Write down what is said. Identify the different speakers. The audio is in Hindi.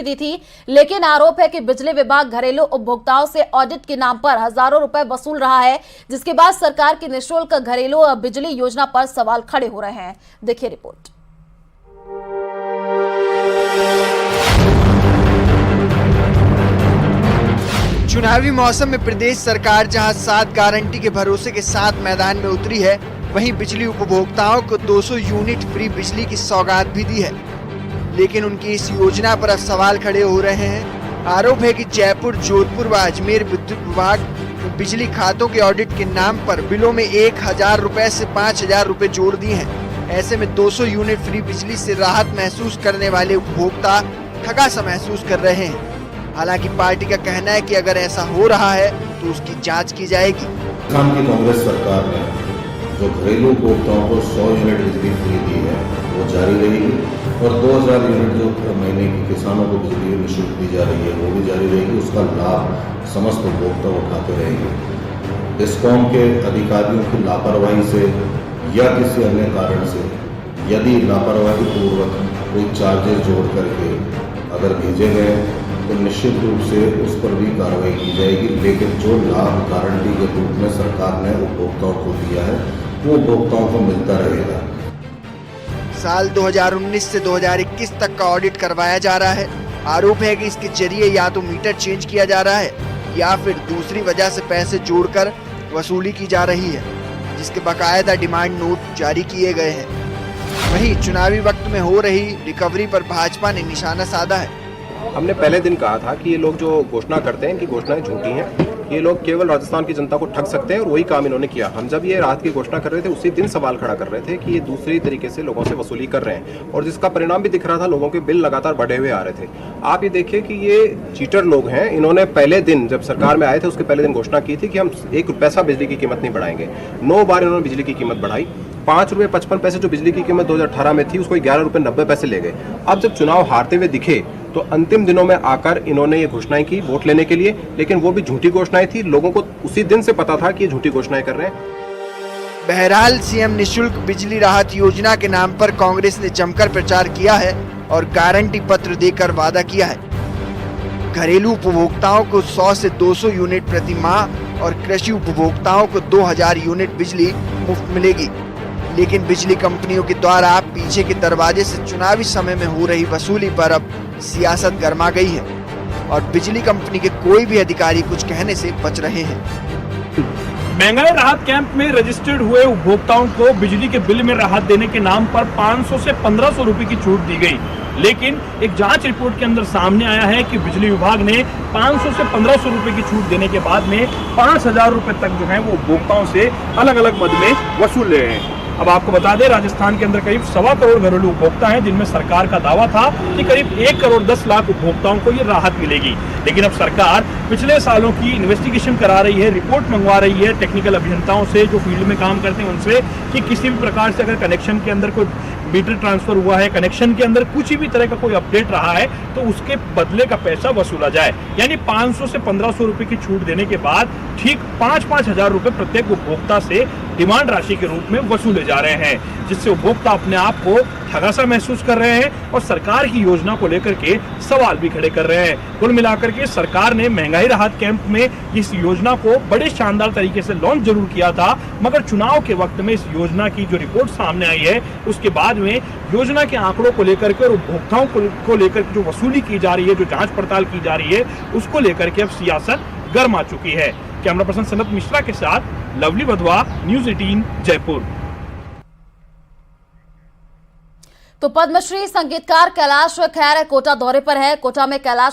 Speaker 1: दी थी, लेकिन आरोप है कि बिजली विभाग घरेलू उपभोक्ताओं से ऑडिट के नाम पर हजारों रुपए वसूल रहा है, जिसके बाद सरकार की निःशुल्क घरेलू बिजली योजना पर सवाल खड़े हो रहे हैं। देखिए रिपोर्ट।
Speaker 2: चुनावी मौसम में प्रदेश सरकार जहां 7 गारंटी के भरोसे के साथ मैदान में उतरी है, वहीं बिजली उपभोक्ताओं को 200 यूनिट फ्री बिजली की सौगात भी दी है। लेकिन उनकी इस योजना पर अब सवाल खड़े हो रहे हैं। आरोप है कि जयपुर, जोधपुर व अजमेर विद्युत विभाग बिजली खातों के ऑडिट के नाम पर बिलों में 1000 रुपए से 5000 रुपए जोड़ दिए हैं। ऐसे में 200 यूनिट फ्री बिजली से राहत महसूस करने वाले उपभोक्ता ठगा सा महसूस कर रहे हैं। हालांकि पार्टी का कहना है कि अगर ऐसा हो रहा है तो उसकी जांच की जाएगी।
Speaker 3: राजस्थान की कांग्रेस सरकार ने जो घरेलू उपभोक्ताओं को 100 यूनिट बिजली फ्री दी है वो जारी रहेगी और 2000 यूनिट जो महीने की किसानों को बिजली निःशुल्क दी जा रही है वो भी जारी रहेगी। उसका लाभ समस्त उपभोक्ता उठाते रहेंगे। डिस्कॉम के अधिकारियों की लापरवाही से या किसी अन्य कारण से यदि लापरवाही पूर्वक कोई चार्जेस जोड़ करके अगर भेजे गए तो निश्चित रूप से उस पर भी कार्रवाई की जाएगी। लेकिन जो लाभ गारंटी के रूप में सरकार ने उपभोक्ताओं को दिया है वो उपभोक्ताओं को मिलता रहेगा।
Speaker 2: साल 2019 से 2021 तक का ऑडिट करवाया जा रहा है। आरोप है कि इसके जरिए या तो मीटर चेंज किया जा रहा है या फिर दूसरी वजह से पैसे जोड़कर वसूली की जा रही है, जिसके बाकायदा डिमांड नोट जारी किए गए हैं। वहीं चुनावी वक्त में हो रही रिकवरी पर भाजपा ने निशाना साधा है।
Speaker 4: हमने पहले दिन कहा था कि ये लोग जो घोषणा करते हैं इनकी घोषणाएं झूठी हैं। ये लोग केवल राजस्थान की जनता को ठग सकते हैं और वही काम इन्होंने किया। हम जब ये राहत की घोषणा कर रहे थे उसी दिन सवाल खड़ा कर रहे थे कि ये दूसरी तरीके से लोगों से वसूली कर रहे हैं और जिसका परिणाम भी दिख रहा था। लोगों के बिल लगातार बढ़े हुए आ रहे थे। आप ये देखिए कि ये चीटर लोग हैं। इन्होंने पहले दिन जब सरकार में आए थे उसके पहले दिन घोषणा की थी कि हम 1 पैसा बिजली की कीमत नहीं बढ़ाएंगे। 9 बार इन्होंने बिजली की कीमत बढ़ाई। 5 रुपये 55 पैसे जो बिजली की कीमत 2018 में थी उसको 11 रुपये 90 पैसे ले गए। अब जब चुनाव हारते हुए दिखे तो अंतिम दिनों में आकर इन्होंने ये घोषणाएं की वोट लेने के लिए, लेकिन वो भी झूठी घोषणाएं थी। लोगों को उसी दिन से पता था कि ये झूठी घोषणाएं कर रहे हैं।
Speaker 2: बहरहाल सीएम निःशुल्क बिजली राहत योजना के नाम पर कांग्रेस ने जमकर प्रचार किया है और गारंटी पत्र देकर वादा किया है। घरेलू उपभोक्ताओं को 100 से 200 यूनिट प्रति माह और कृषि उपभोक्ताओं को 2000 यूनिट बिजली मुफ्त मिलेगी। लेकिन बिजली कंपनियों के द्वारा पीछे के दरवाजे से चुनावी समय में हो रही वसूली पर अब सियासत गर्मा गई है और बिजली कंपनी के कोई भी अधिकारी कुछ कहने से बच रहे हैं।
Speaker 5: महंगाई राहत कैंप में रजिस्टर्ड हुए उपभोक्ताओं को बिजली के बिल में राहत देने के नाम पर 500 से 1500 रुपए की छूट दी गई। लेकिन एक जांच रिपोर्ट के अंदर सामने आया है कि बिजली विभाग ने 500 से 1500 रुपए की छूट देने के बाद में 5000 रुपए तक जो है वो उपभोक्ताओं से अलग अलग मद में वसूल रहे हैं। अब आपको बता दें, राजस्थान के अंदर करीब 1.25 करोड़ घरेलू उपभोक्ता हैं, जिनमें सरकार का दावा था कि करीब 1 करोड़ 10 लाख उपभोक्ताओं को ये राहत मिलेगी। लेकिन अब सरकार पिछले सालों की इन्वेस्टिगेशन करा रही है, रिपोर्ट मंगवा रही है टेक्निकल अभियंताओं से जो फील्ड में काम करते हैं उनसे, कि किसी भी प्रकार से अगर कनेक्शन के अंदर कोई मीटर ट्रांसफर हुआ है, कनेक्शन के अंदर कुछ भी तरह का कोई अपडेट रहा है तो उसके बदले का पैसा वसूला जाए। यानी 500 से 1500 रुपए की छूट देने के बाद ठीक 5-5 हजार रुपए प्रत्येक उपभोक्ता से डिमांड राशि के रूप में वसूले जा रहे हैं, जिससे उपभोक्ता अपने आप को ठगा सा महसूस कर रहे हैं और सरकार की योजना को लेकर के सवाल भी खड़े कर रहे हैं। कुल मिलाकर के सरकार ने महंगाई राहत कैंप में इस योजना को बड़े शानदार तरीके से लॉन्च जरूर किया था, मगर चुनाव के वक्त में इस योजना की जो रिपोर्ट सामने आई है उसके बाद में योजना के आंकड़ों को लेकर के और उपभोक्ताओं को लेकर जो वसूली की जा रही है, जो जांच पड़ताल की जा रही है, उसको लेकर के अब सियासत गर्मा चुकी है। कैमरा पर्सन सनत मिश्रा के साथ लवली वधवा, न्यूज़ 18 जयपुर।
Speaker 1: तो पद्मश्री संगीतकार कैलाश खैर कोटा दौरे पर है। कोटा में कैलाश